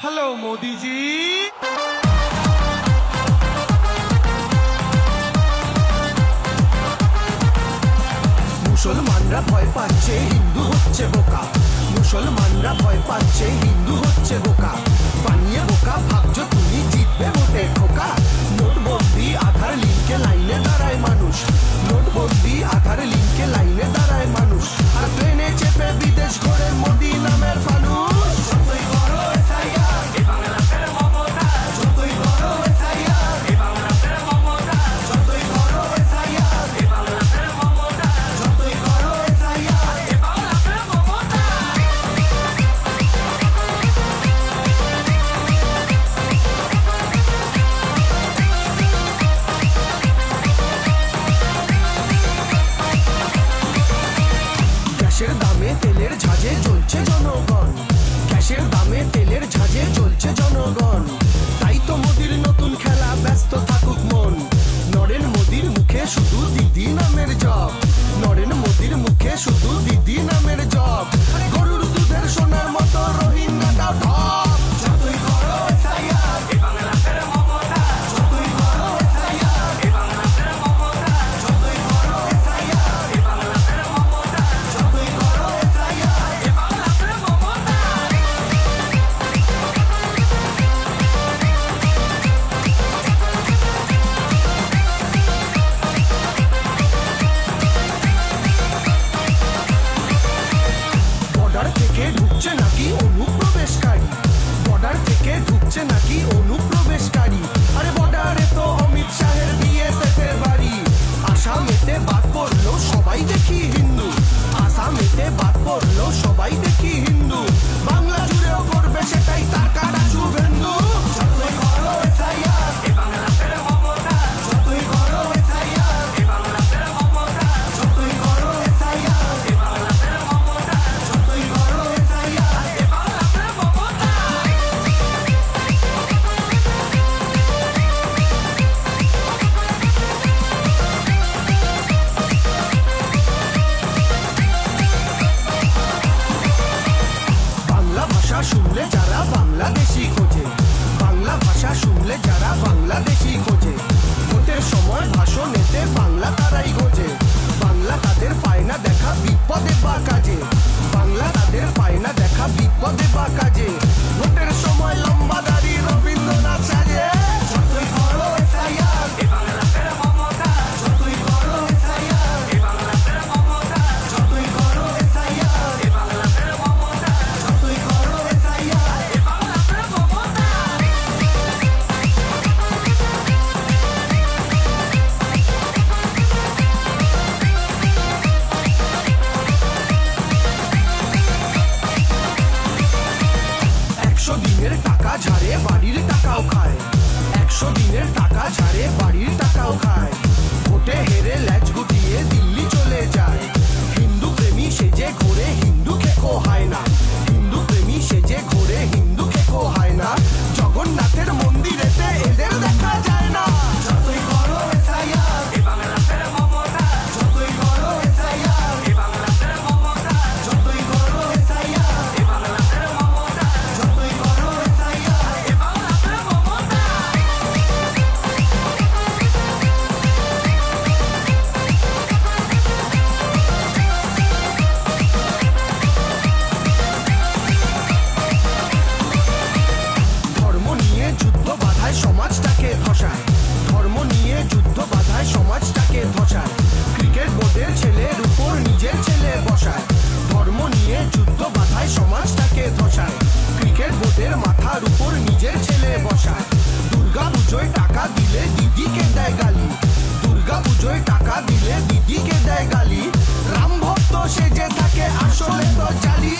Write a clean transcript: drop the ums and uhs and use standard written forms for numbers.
Hello Modi ji. মুসলমানরা ভয় পাচ্ছে হিন্দু হচ্ছে বোকা, মুসলমানরা ভয় পাচ্ছে হিন্দু হচ্ছে বোকা, বানিয়ে বোকা ভাবছো তুমি জিতবে ভোটে খোকা। নোটবন্দি আধার লিঙ্কে লাইনে দাঁড়ায় মানুষ, নোটবন্দি আধার লিঙ্কে লাইনে দাঁড়ায় মানুষ, আর প্লেনে চেপে বিদেশ ঘোরে মোদি নামের ফানুষ। যতই করো SIR, এ বাংলাদেশের মমতা, যতই করো SIR, এ বাংলাদেশের মমতা, যতই করো SIR, এ বাংলাদেশের মমতা, যতই করো SIR, এ বাংলাদেশের মমতা। গ্যাসের দামে তেলের ঝাঁঝে জ্বলছে জনগণ, গ্যাসের দামে তেলের ঝাঁঝে জ্বলছে জনগণ, তাই তো মোদির নতুন খেলা ব্যস্ত থাকুক মন। নরেন মোদির মুখে শুধু দিদি নামের জব, নরেন মোদির মুখে শুধু দিদি নামের জব, গরুর দুধের সোনার মতো রোহিঙ্গাটা ঢপ। যতই করো SIR, এ বাংলাদেশের মমতা, যতই করো SIR, এ বাংলাদেশের মমতা, যতই করো SIR, এ বাংলাদেশের মমতা, যতই করো SIR, এ বাংলাদেশের মমতা। বর্ডার থেকে ঢুকছে নাকি অনুপ্রবেশকারী, বর্ডার থেকে ঢুকছে নাকি অনুপ্রবেশকারী, আরে বর্ডারে তো অমিত শাহের BSF এর বাড়ি। আসামেতে বাদ পড়লো সবাই দেখি হিন্দু, আসামেতে বাদ পড়লো সবাই দেখি হিন্দু, বাংলা জুড়েও করবে সেটাই তার কাটা শুভেন্দু। যতই করো SIR, এ বাংলাদেশের মমতা, যতই করো SIR, এ বাংলাদেশের মমতা, যতই করো SIR, এ বাংলাদেশের মমতা, যতই করো SIR, এ বাংলাদেশের মমতা। বাংলা ভাষা শুনলে যারা বাংলাদেশি খোঁজে, বাংলা ভাষা শুনলে যারা বাংলাদেশি খোঁজে, ভোটের সময় ভাষণেতে বাংলা তারাই খোঁজে, বাংলা তাদের পায় না দেখা বিপদে বা কাজে, বাংলা তাদের পায় না দেখা বিপদে বা কাজে, ভোটের সময় লম্বা দাড়ি রবীন্দ্রনাথ সাজে। যতই করো SIR, এ বাংলাদেশের মমতা, যতই করো SIR, এ বাংলাদেশের মমতা, যতই করো SIR, এ বাংলাদেশের মমতা, যতই করো SIR, এ বাংলাদেশের মমতা। একশো দিনের টাকা ঝাড়ে বাড়ির টাকাও খায়, 100 দিনের টাকা ঝাড়ে বাড়ির টাকাও খায়, ভোটে হেরে ল্যাচ গুটিয়ে দিল্লি চলে যায়, হিন্দু প্রেমী সেজে ঘোরে হিন্দু খেকো হয় না, হিন্দু প্রেমী সেজে ঘোরে হিন্দু খেকো হয় না, জগন্নাথের মন্দিরেতে এদের দেখা যায় না। যতই করো SIR, এ বাংলাদেশের মমতা, যতই করো SIR, এ বাংলাদেশের মমতা, যতই করো SIR, এ বাংলাদেশের মমতা, যতই করো SIR, এ বাংলাদেশের মমতা। ধর্ম নিয়ে যুদ্ধ বাধায় সমাজটাকে ধসায়, ধর্ম নিয়ে যুদ্ধ বাধায় সমাজটাকে ধসায়, ক্রিকেট বোর্ডের ছেলের উপর নিজের ছেলে বসায়, ধর্ম নিয়ে যুদ্ধ বাধায় সমাজটাকে ধসায়, ক্রিকেট বোর্ডের মাথার উপর নিজের ছেলে বসায়, দুর্গা পুজোয় টাকা দিলে দিদিকে দেয় গালি, দুর্গা পুজোয় টাকা দিলে দিদিকে দেয় গালি, রাম ভক্ত সেজে থাকে আসলে তো জালি।